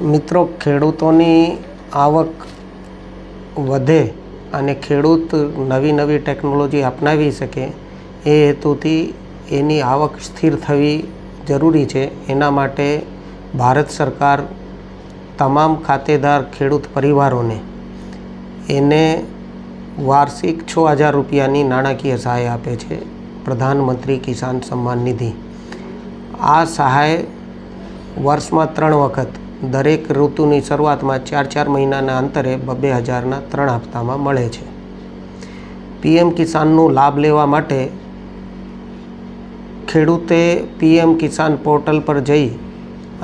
મિત્રો, ખેડૂતોની આવક વધે અને ખેડૂત નવી નવી ટેકનોલોજી અપનાવી શકે એ હેતુથી એની આવક સ્થિર થવી જરૂરી છે. એના માટે ભારત સરકાર તમામ ખાતેદાર ખેડૂત પરિવારોને એને વાર્ષિક 6,000 રૂપિયાની નાણાકીય સહાય આપે છે, પ્રધાનમંત્રી કિસાન સન્માન નિધિ. આ સહાય વર્ષમાં 3 વખત દરેક ઋતુની શરૂઆતમાં 4 મહિનાના અંતરે 2,000ના 3 હપ્તામાં મળે છે. પીએમ કિસાનનો લાભ લેવા માટે ખેડૂતે પીએમ કિસાન પોર્ટલ પર જઈ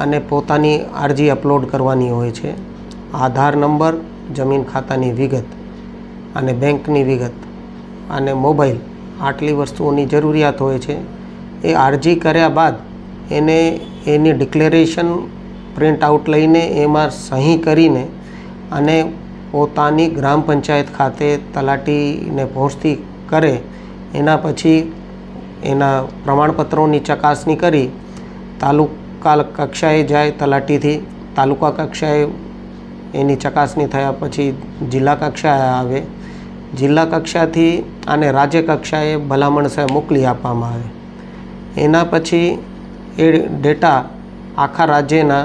અને પોતાની અરજી અપલોડ કરવાની હોય છે. આધાર નંબર, જમીન ખાતાની વિગત અને બેંકની વિગત અને મોબાઈલ, આટલી વસ્તુઓની જરૂરિયાત હોય છે. એ અરજી કર્યા બાદ એને એની ડિક્લેરેશન પ્રિન્ટ આઉટ લઈને એમાં સહી કરીને અને પોતાની ગ્રામ પંચાયત ખાતે તલાટીને પહોંચતી કરે. એના પછી એના પ્રમાણપત્રોની ચકાસણી કરી તાલુકા કક્ષાએ જાય. તલાટીથી તાલુકા કક્ષાએ એની ચકાસણી થયા પછી જિલ્લા કક્ષાએ આવે. જિલ્લા કક્ષાથી આને રાજ્ય કક્ષાએ ભલામણ સહ મોકલી આપવામાં આવે. એના પછી એ ડેટા આખા રાજ્યના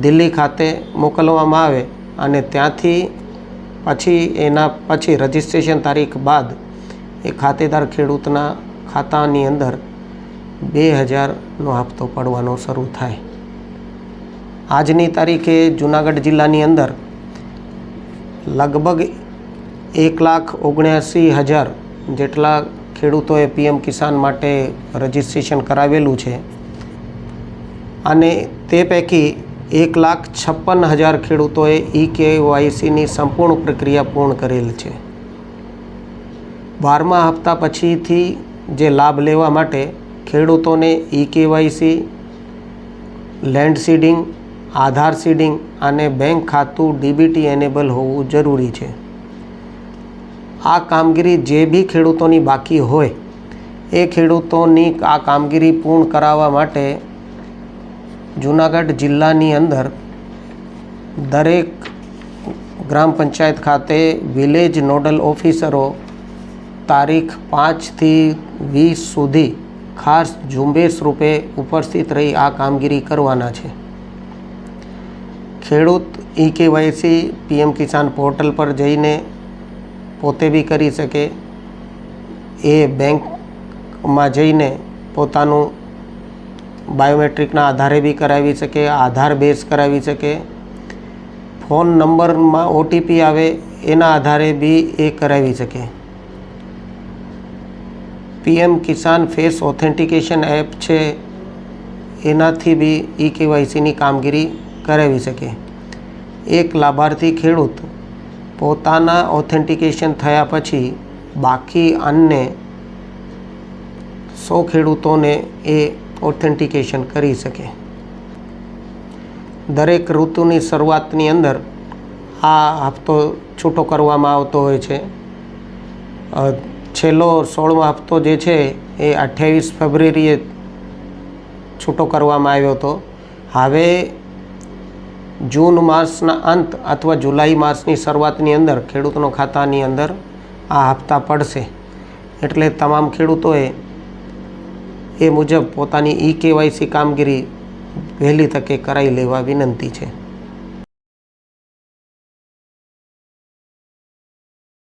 દિલ્હી ખાતે મોકલવામાં આવે અને ત્યાંથી એના પછી રજિસ્ટ્રેશન તારીખ બાદ એ ખાતેદાર ખેડૂતના ખાતાની અંદર 2,000નો હપ્તો પડવાનો શરૂ થાય. આજની તારીખે જૂનાગઢ જિલ્લાની અંદર લગભગ 1,79,000 જેટલા ખેડૂતોએ પીએમ કિસાન માટે રજિસ્ટ્રેશન કરાવેલું છે અને તે પૈકી 1,56,000 ખેડૂતોએ EKYCની સંપૂર્ણ પ્રક્રિયા પૂર્ણ કરેલ છે. 12મા હપ્તા પછીથી જે લાભ લેવા માટે ખેડૂતોને EKYC, લેન્ડ સીડિંગ, આધાર સીડિંગ અને બેંક ખાતું DBT એનેબલ હોવું જરૂરી છે. આ કામગીરી જે બી ખેડૂતોની બાકી હોય એ ખેડૂતોની આ કામગીરી પૂર્ણ કરાવવા માટે જૂનાગઢ જિલ્લાની અંદર દરેક ગ્રામ પંચાયત ખાતે વિલેજ નોડલ ઓફિસરો તારીખ 5થી 20 સુધી ખાસ ઝુંબેશ રૂપે ઉપસ્થિત રહી આ કામગીરી કરવાના છે. ખેડૂત EKYC પીએમ કિસાન પોર્ટલ પર જઈને પોતે બી કરી શકે. એ બેંકમાં જઈને પોતાનું બાયોમેટ્રિકના આધારે બી કરાવી શકે, આધાર બેઝ કરાવી શકે. ફોન નંબરમાં OTP આવે એના આધારે બી એ કરાવી શકે. પીએમ કિસાન ફેસ ઓથેન્ટિકેશન એપ છે એનાથી બી EKYCની કામગીરી કરાવી શકે. એક લાભાર્થી ખેડૂત પોતાના ઓથેન્ટિકેશન થયા પછી બાકી અન્ય 100 ખેડૂતોને એ ઓથેન્ટિકેશન કરી શકે. દરેક ઋતુની શરૂઆતની અંદર આ હપ્તો છૂટો કરવામાં આવતો હોય છે. છેલ્લો 16મો હપ્તો જે છે એ 28 ફેબ્રુઆરીએ છૂટો કરવામાં આવ્યો હતો. હવે જૂન માસના અંત અથવા જુલાઈ માસની શરૂઆતની અંદર ખેડૂતનો ખાતાની અંદર આ હપ્તા પડશે. એટલે તમામ ખેડૂતોએ એ મુજબ પોતાની EKYC કામગીરી વહેલી તકે કરાવી લેવા વિનંતી છે.